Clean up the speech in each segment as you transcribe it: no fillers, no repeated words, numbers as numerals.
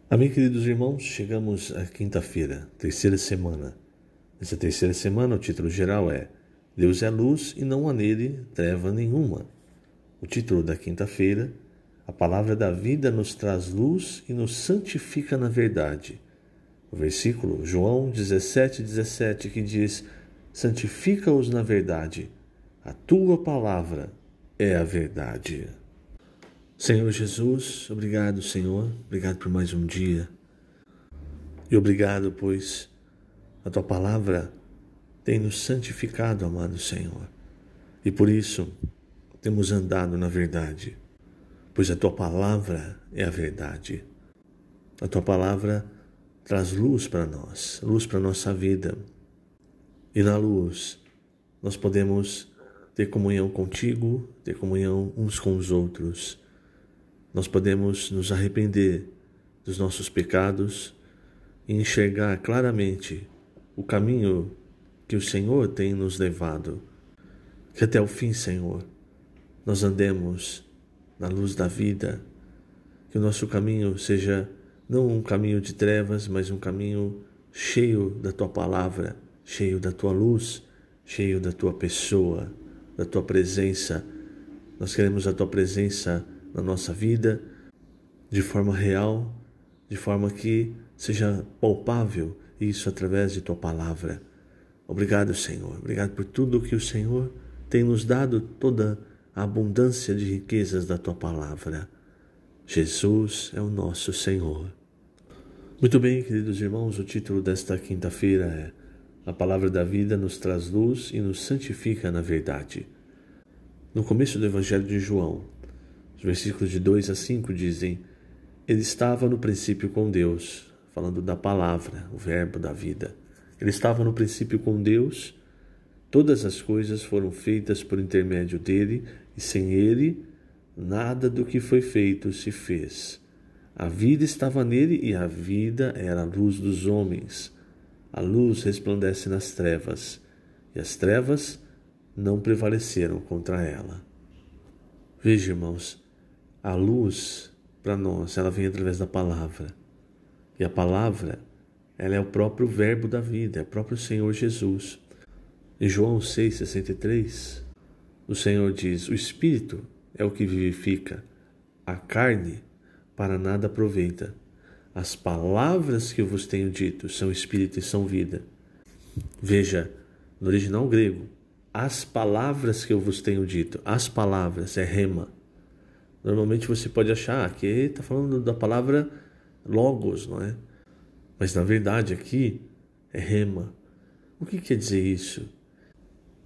Amém, queridos irmãos, chegamos à quinta-feira, terceira semana. Nessa terceira semana, o título geral é Deus é luz e não há nele treva nenhuma. O título da quinta-feira, a palavra da vida nos traz luz e nos santifica na verdade. O versículo, João 17:17, que diz, santifica-os na verdade, a tua palavra é a verdade. Senhor Jesus, obrigado, Senhor, obrigado por mais um dia. E obrigado, pois a tua palavra tem nos santificado, amado Senhor. E por isso temos andado na verdade, pois a tua palavra é a verdade. A tua palavra traz luz para nós, luz para a nossa vida. E na luz nós podemos ter comunhão contigo, ter comunhão uns com os outros. Nós podemos nos arrepender dos nossos pecados e enxergar claramente o caminho que o Senhor tem nos levado. Que até o fim, Senhor, nós andemos na luz da vida. Que o nosso caminho seja não um caminho de trevas, mas um caminho cheio da Tua palavra, cheio da Tua luz, cheio da Tua pessoa, da Tua presença. Nós queremos a Tua presença na nossa vida, de forma real, de forma que seja palpável, isso através de Tua palavra. Obrigado, Senhor. Obrigado por tudo que o Senhor tem nos dado, toda a abundância de riquezas da Tua palavra. Jesus é o nosso Senhor. Muito bem, queridos irmãos, o título desta quinta-feira é A Palavra da Vida nos traz luz e nos santifica na verdade. No começo do Evangelho de João, os versículos de 2 a 5 dizem: Ele estava no princípio com Deus, falando da palavra, o verbo da vida. Ele estava no princípio com Deus, todas as coisas foram feitas por intermédio dele, e sem ele, nada do que foi feito se fez. A vida estava nele e a vida era a luz dos homens. A luz resplandece nas trevas, e as trevas não prevaleceram contra ela. Veja, irmãos, a luz para nós, ela vem através da palavra. E a palavra, ela é o próprio verbo da vida, é o próprio Senhor Jesus. Em João 6,63, o Senhor diz, o Espírito é o que vivifica, a carne para nada aproveita. As palavras que eu vos tenho dito são Espírito e são vida. Veja, no original grego, as palavras que eu vos tenho dito, as palavras é rema. Normalmente você pode achar que está falando da palavra logos, não é? Mas na verdade aqui é rema. O que quer dizer isso?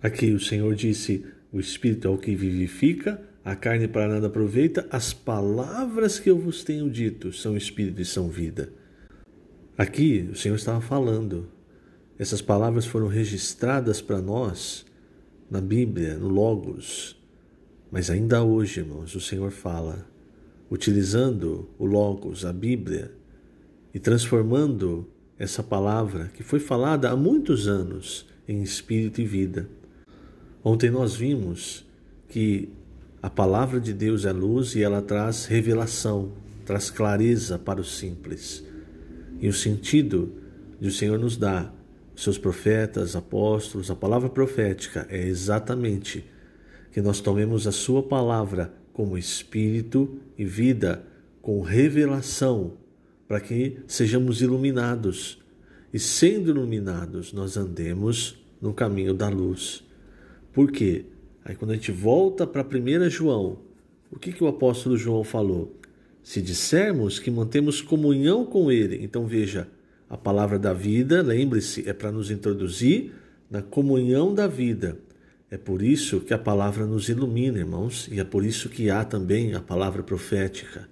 Aqui o Senhor disse, o Espírito é o que vivifica, a carne para nada aproveita, as palavras que eu vos tenho dito são Espírito e são vida. Aqui o Senhor estava falando, essas palavras foram registradas para nós na Bíblia, no Logos. Mas ainda hoje, irmãos, o Senhor fala, utilizando o Logos, a Bíblia, e transformando essa palavra que foi falada há muitos anos em espírito e vida. Ontem nós vimos que a palavra de Deus é luz e ela traz revelação, traz clareza para o simples. E o sentido de o Senhor nos dar, os seus profetas, apóstolos, a palavra profética é exatamente que nós tomemos a sua palavra como espírito e vida, com revelação, para que sejamos iluminados. E sendo iluminados, nós andemos no caminho da luz. Por quê? Aí quando a gente volta para 1 João, o que o apóstolo João falou? Se dissermos que mantemos comunhão com ele, então veja, a palavra da vida, lembre-se, é para nos introduzir na comunhão da vida. É por isso que a palavra nos ilumina, irmãos, e é por isso que há também a palavra profética.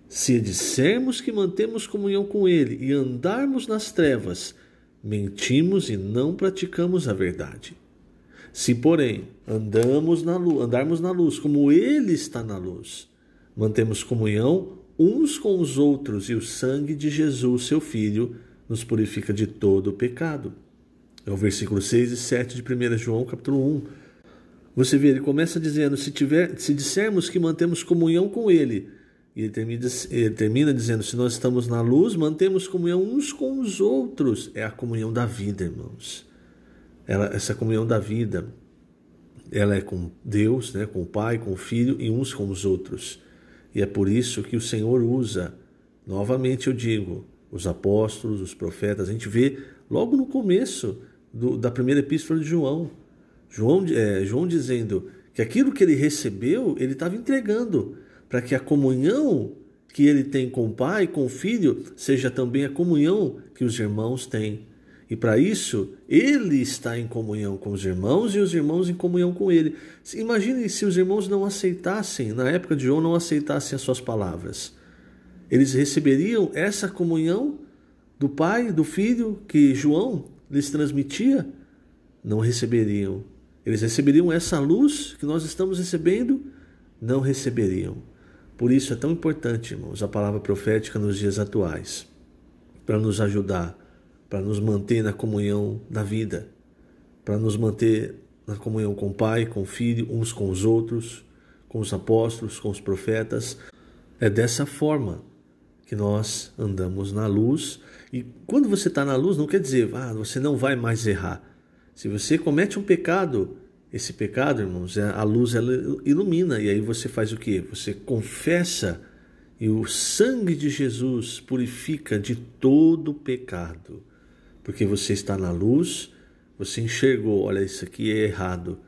Se dissermos que mantemos comunhão com ele e andarmos nas trevas, mentimos e não praticamos a verdade. Se, porém, andarmos na luz, como ele está na luz, mantemos comunhão uns com os outros e o sangue de Jesus, seu Filho, nos purifica de todo o pecado. É o versículo 6 e 7 de 1 João, capítulo 1. Você vê, ele começa dizendo, se dissermos que mantemos comunhão com ele E ele termina dizendo: se nós estamos na luz, mantemos comunhão uns com os outros. É a comunhão da vida, irmãos. Essa comunhão da vida, ela é com Deus, né, com o Pai, com o Filho e uns com os outros. E é por isso que o Senhor usa, novamente eu digo, os apóstolos, os profetas. A gente vê logo no começo da primeira epístola de João. João dizendo que aquilo que ele recebeu, ele estava entregando, para que a comunhão que ele tem com o Pai, com o Filho, seja também a comunhão que os irmãos têm. E para isso, ele está em comunhão com os irmãos e os irmãos em comunhão com ele. Imagine se os irmãos não aceitassem, na época de João, não aceitassem as suas palavras. Eles receberiam essa comunhão do Pai, do Filho, que João lhes transmitia? Não receberiam. Eles receberiam essa luz que nós estamos recebendo? Não receberiam. Por isso é tão importante, irmãos, a palavra profética nos dias atuais, para nos ajudar, para nos manter na comunhão da vida, para nos manter na comunhão com o Pai, com o Filho, uns com os outros, com os apóstolos, com os profetas. É dessa forma que nós andamos na luz. E quando você está na luz, não quer dizer, você não vai mais errar. Se você comete um pecado, esse pecado, irmãos, a luz ela ilumina. E aí você faz o quê? Você confessa e o sangue de Jesus purifica de todo pecado. Porque você está na luz, você enxergou, olha, isso aqui é errado.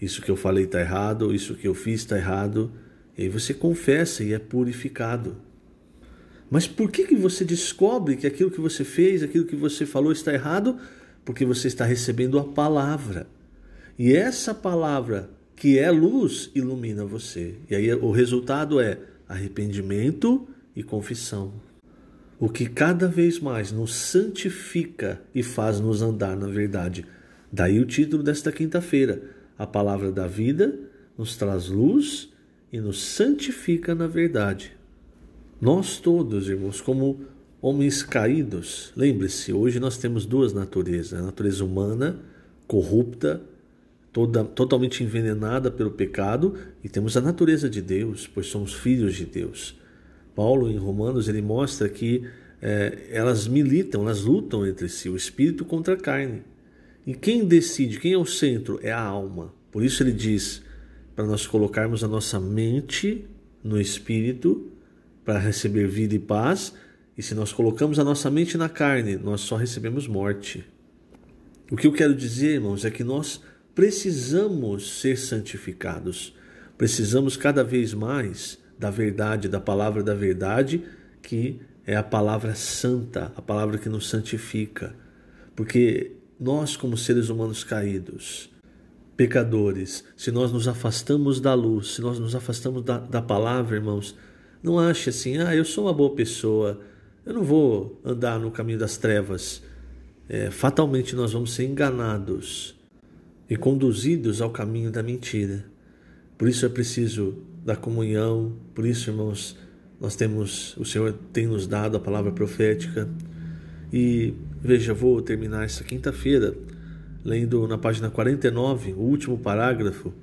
Isso que eu falei está errado, isso que eu fiz está errado. E aí você confessa e é purificado. Mas por que você descobre que aquilo que você fez, aquilo que você falou está errado? Porque você está recebendo a palavra. E essa palavra, que é luz, ilumina você. E aí o resultado é arrependimento e confissão. O que cada vez mais nos santifica e faz nos andar na verdade. Daí o título desta quinta-feira. A palavra da vida nos traz luz e nos santifica na verdade. Nós todos, irmãos, como homens caídos, lembre-se, hoje nós temos duas naturezas. A natureza humana, corrupta, totalmente envenenada pelo pecado, e temos a natureza de Deus, pois somos filhos de Deus. Paulo, em Romanos, ele mostra que elas militam, elas lutam entre si, o espírito contra a carne. E quem decide, quem é o centro? É a alma. Por isso ele diz, para nós colocarmos a nossa mente no espírito, para receber vida e paz, e se nós colocamos a nossa mente na carne, nós só recebemos morte. O que eu quero dizer, irmãos, é que nós precisamos ser santificados. Precisamos cada vez mais da verdade, da palavra da verdade, que é a palavra santa, a palavra que nos santifica. Porque nós, como seres humanos caídos, pecadores, se nós nos afastamos da luz, se nós nos afastamos da palavra, irmãos, não ache assim, eu sou uma boa pessoa, eu não vou andar no caminho das trevas. Fatalmente nós vamos ser enganados e conduzidos ao caminho da mentira. Por isso é preciso da comunhão, por isso, irmãos, o Senhor tem nos dado a palavra profética. E veja, vou terminar essa quinta-feira lendo na página 49, o último parágrafo,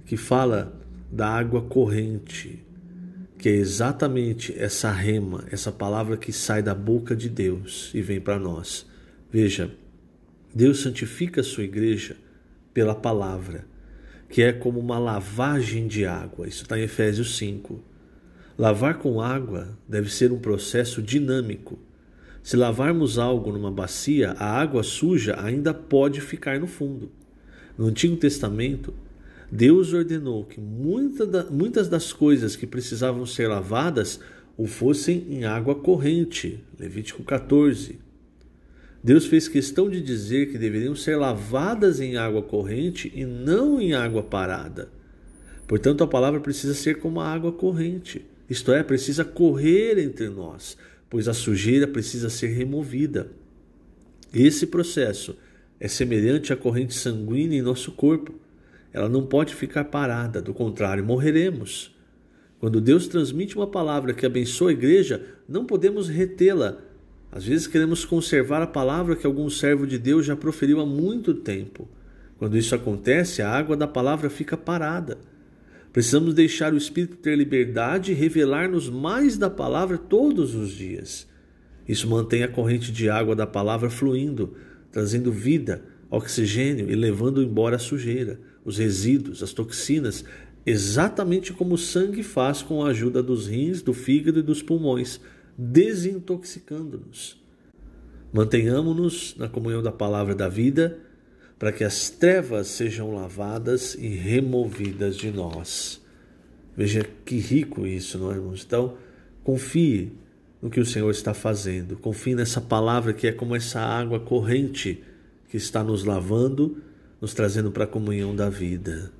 que fala da água corrente, que é exatamente essa rema, essa palavra que sai da boca de Deus e vem para nós. Veja, Deus santifica a sua igreja pela palavra, que é como uma lavagem de água. Isso está em Efésios 5. Lavar com água deve ser um processo dinâmico. Se lavarmos algo numa bacia, a água suja ainda pode ficar no fundo. No Antigo Testamento, Deus ordenou que muitas das coisas que precisavam ser lavadas o fossem em água corrente. Levítico 14. Deus fez questão de dizer que deveriam ser lavadas em água corrente e não em água parada. Portanto, a palavra precisa ser como a água corrente. Isto é, precisa correr entre nós, pois a sujeira precisa ser removida. Esse processo é semelhante à corrente sanguínea em nosso corpo. Ela não pode ficar parada, do contrário, morreremos. Quando Deus transmite uma palavra que abençoa a igreja, não podemos retê-la. Às vezes queremos conservar a palavra que algum servo de Deus já proferiu há muito tempo. Quando isso acontece, a água da palavra fica parada. Precisamos deixar o Espírito ter liberdade e revelar-nos mais da palavra todos os dias. Isso mantém a corrente de água da palavra fluindo, trazendo vida, oxigênio e levando embora a sujeira, os resíduos, as toxinas, exatamente como o sangue faz com a ajuda dos rins, do fígado e dos pulmões, desintoxicando-nos. Mantenhamos-nos na comunhão da palavra da vida, para que as trevas sejam lavadas e removidas de nós. Veja que rico isso, não é, irmãos? Então, confie no que o Senhor está fazendo. Confie nessa palavra que é como essa água corrente que está nos lavando, nos trazendo para a comunhão da vida.